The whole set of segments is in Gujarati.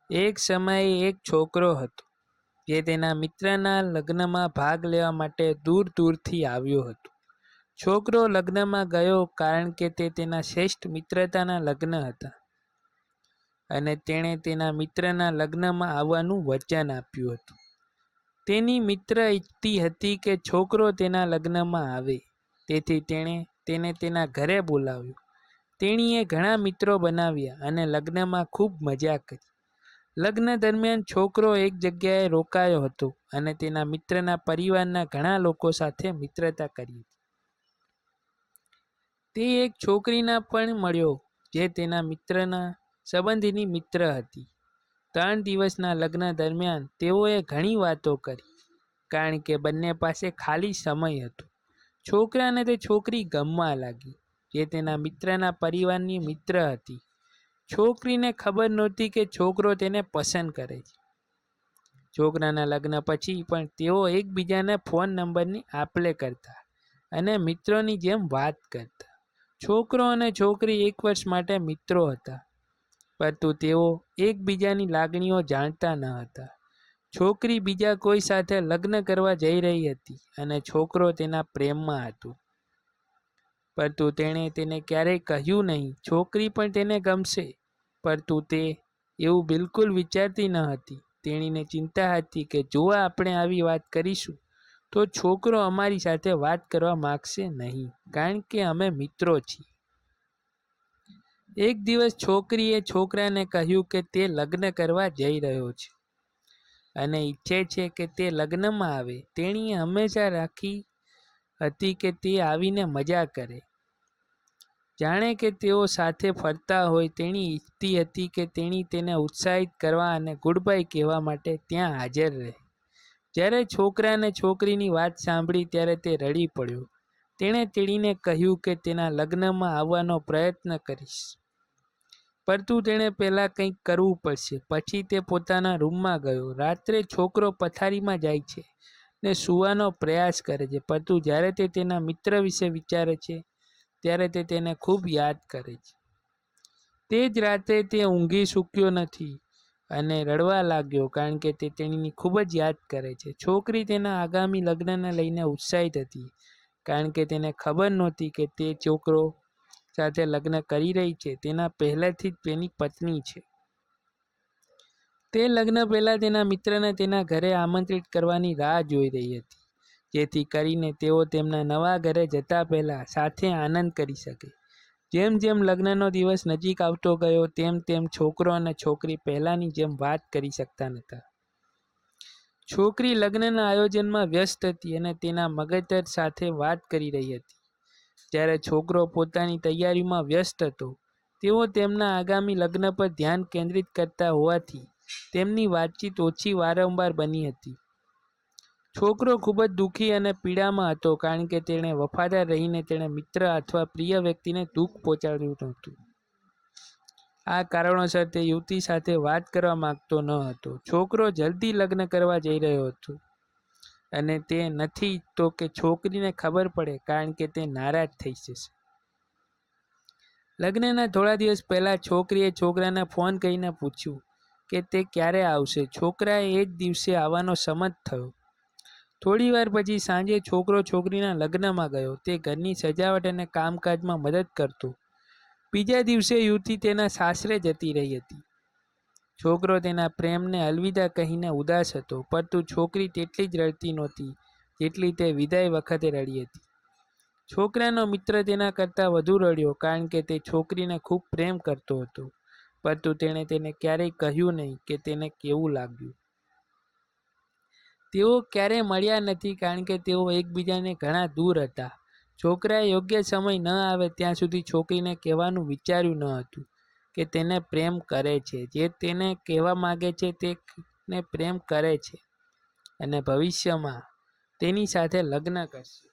એક સમયે એક છોકરો હતો જે તેના મિત્રના લગ્નમાં ભાગ લેવા માટે દૂર દૂરથી આવ્યો હતો. છોકરો લગ્નમાં ગયો કારણ કે તે તેના શ્રેષ્ઠ મિત્રતાના લગ્ન હતા અને તેણે તેના મિત્રના લગ્નમાં આવવાનું વચન આપ્યું હતું. તેની મિત્ર ઈચ્છતી હતી કે છોકરો તેના લગ્નમાં આવે, તેથી તેણે તેને તેના ઘરે બોલાવ્યો. તેણીએ ઘણા મિત્રો બનાવ્યા અને લગ્નમાં ખૂબ મજા કરી. લગ્ન દરમિયાન છોકરો એક જગ્યાએ રોકાયો હતો અને તેના મિત્રના પરિવારના ઘણા લોકો સાથે મિત્રતા કરી હતી. તે એક છોકરીના પણ મળ્યો જે તેના મિત્રના સંબંધીની મિત્ર હતી. 3 દિવસના લગ્ન દરમિયાન તેઓએ ઘણી વાતો કરી કારણ કે બંને પાસે ખાલી સમય હતો. છોકરાને તે છોકરી ગમવા લાગી જે તેના મિત્રના પરિવારની મિત્ર હતી. છોકરીને ખબર નહોતી કે છોકરો તેને પસંદ કરે છે. છોકરાના લગ્ન પછી પણ તેઓ એકબીજાને ફોન નંબરની આપ-લે કરતા અને મિત્રોની જેમ વાત કરતા. છોકરો અને છોકરી 1 વર્ષ માટે મિત્રો હતા, પરંતુ તેઓ એકબીજાની લાગણીઓ જાણતા ન હતા. છોકરી બીજા કોઈ સાથે લગ્ન કરવા જઈ રહી હતી અને છોકરો તેના પ્રેમમાં હતો, પરંતુ તેણે તેને ક્યારેય કહ્યું નહીં. છોકરી પણ તેને ગમશે, પરંતુ તે એવું બિલકુલ વિચારતી ન હતી. તેણીને ચિંતા હતી કે જો આપણે આવી વાત કરીશું તો છોકરો અમારી સાથે વાત કરવા માંગશે નહીં કારણ કે અમે મિત્રો છીએ. એક દિવસ છોકરીએ છોકરાને કહ્યું કે તે લગ્ન કરવા જઈ રહ્યો છે અને ઈચ્છે છે કે તે લગ્નમાં આવે. તેણીએ હંમેશા રાખી હતી કે તે આવીને મજા કરે, જાણે કે તેઓ સાથે ફરતા હોય. તેણી ઈચ્છતી હતી કે તેણી તેને ઉત્સાહિત કરવા અને ગુડ બાય કહેવા માટે ત્યાં હાજર રહે. જ્યારે છોકરાને છોકરીની વાત સાંભળી ત્યારે તે રડી પડ્યો. તેણે તેણીને કહ્યું કે તેના લગ્નમાં આવવાનો પ્રયત્ન કરીશ, પરંતુ તેણે પહેલાં કંઈક કરવું પડશે. પછી તે પોતાના રૂમમાં ગયો. રાત્રે છોકરો પથારીમાં જાય છે અને સૂવાનો પ્રયાસ કરે છે, પરંતુ જ્યારે તે તેના મિત્ર વિશે વિચારે છે ત્યારે તે તેને ખૂબ યાદ કરે છે. તે જ રાતે તે ઊંઘી શક્યો નથી અને રડવા લાગ્યો કારણ કે તે તેણીની ખૂબ જ યાદ કરે છે. છોકરી તેના આગામી લગ્નને લઈને ઉત્સાહિત હતી કારણ કે તેને ખબર નહોતી કે તે છોકરો સાથે લગ્ન કરી રહી છે તેના પહેલેથી જ તેની પત્ની છે. તે લગ્ન પહેલાં તેના મિત્રને તેના ઘરે આમંત્રિત કરવાની રાહ જોઈ રહી હતી, જેથી કરીને તેઓ તેમના નવા ઘરે જતા પહેલા સાથે આનંદ કરી શકે. જેમ જેમ લગ્નનો દિવસ નજીક આવતો ગયો તેમ તેમ છોકરો અને છોકરી પહેલાંની જેમ વાત કરી શકતા નહોતા. છોકરી લગ્નના આયોજનમાં વ્યસ્ત હતી અને તેના મગજર સાથે વાત કરી રહી હતી, જ્યારે છોકરો પોતાની તૈયારીમાં વ્યસ્ત હતો. તેઓ તેમના આગામી લગ્ન પર ધ્યાન કેન્દ્રિત કરતા હોવાથી તેમની વાતચીત ઓછી વારંવાર બની હતી. છોકરો ખૂબ જ દુઃખી અને પીડામાં હતો કારણ કે તેણે વફાદાર રહીને તેણે મિત્ર અથવા પ્રિય વ્યક્તિને દુઃખ પહોંચાડ્યું નહોતું. આ કારણોસર તે યુવતી સાથે વાત કરવા માંગતો ન હતો. છોકરો જલ્દી લગ્ન કરવા જઈ રહ્યો હતો અને તે નથી ઈચ્છતો કે છોકરીને ખબર પડે કારણ કે તે નારાજ થઈ જશે. લગ્નના થોડા દિવસ પહેલાં છોકરીએ છોકરાને ફોન કરીને પૂછ્યું કે તે ક્યારે આવશે. છોકરાએ એ જ દિવસે આવવાનો સંમત થયો. થોડી વાર પછી સાંજે છોકરો છોકરીના લગ્નમાં ગયો. તે ઘરની સજાવટ અને કામકાજમાં મદદ કરતો. બીજા દિવસે યુવતી તેના સાસરે જતી રહી હતી. છોકરો તેના પ્રેમને અલવિદા કહીને ઉદાસ હતો, પરંતુ છોકરી તેટલી જ રડતી નહોતી જેટલી તે વિદાય વખતે રડી હતી. છોકરાનો મિત્ર તેના કરતાં વધુ રડ્યો કારણ કે તે છોકરીને ખૂબ પ્રેમ કરતો હતો, પરંતુ તેણે તેને ક્યારેય કહ્યું નહીં કે તેને કેવું લાગ્યું. તેઓ ક્યારેય મળ્યા નથી કારણ કે તેઓ એકબીજાને ઘણા દૂર હતા. છોકરાએ યોગ્ય સમય ન આવે ત્યાં સુધી છોકરીને કહેવાનું વિચાર્યું ન હતું કે તેને પ્રેમ કરે છે. જે તેને કહેવા માંગે છે તે તેને પ્રેમ કરે છે અને ભવિષ્યમાં તેની સાથે લગ્ન કરશે.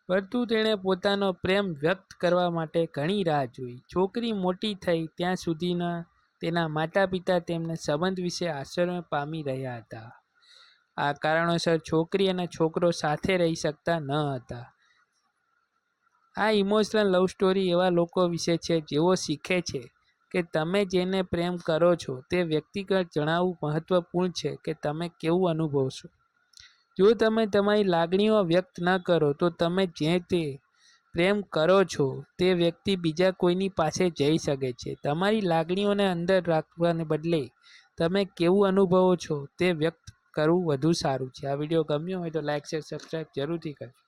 પરંતુ તેણે પોતાનો પ્રેમ વ્યક્ત કરવા માટે ઘણી રાહ જોઈ. છોકરી મોટી થઈ ત્યાં સુધીના તેના માતા-પિતા તેમના સંબંધ વિશે આશ્ચર્ય પામી રહ્યા હતા. આ કારણોસર છોકરી અને છોકરો સાથે રહી શકતા ન હતા. આ ઇમોશનલ લવ સ્ટોરી એવા લોકો વિશે છે જેઓ શીખે છે કે તમે જેને પ્રેમ કરો છો તે વ્યક્તિગત જણાવવું મહત્વપૂર્ણ છે કે તમે કેવું અનુભવશો. જો તમે તમારી લાગણીઓ વ્યક્ત ન કરો તો તમે જે તે પ્રેમ કરો છો તે વ્યક્તિ બીજા કોઈની પાસે જઈ શકે છે. તમારી લાગણીઓને અંદર રાખવાને બદલે તમે કેવું અનુભવો છો તે વ્યક્ત કરવું વધુ સારું છે. આ વિડીયો ગમ્યો હોય તો લાઈક શેર સબસ્ક્રાઈબ જરૂરથી કરજો.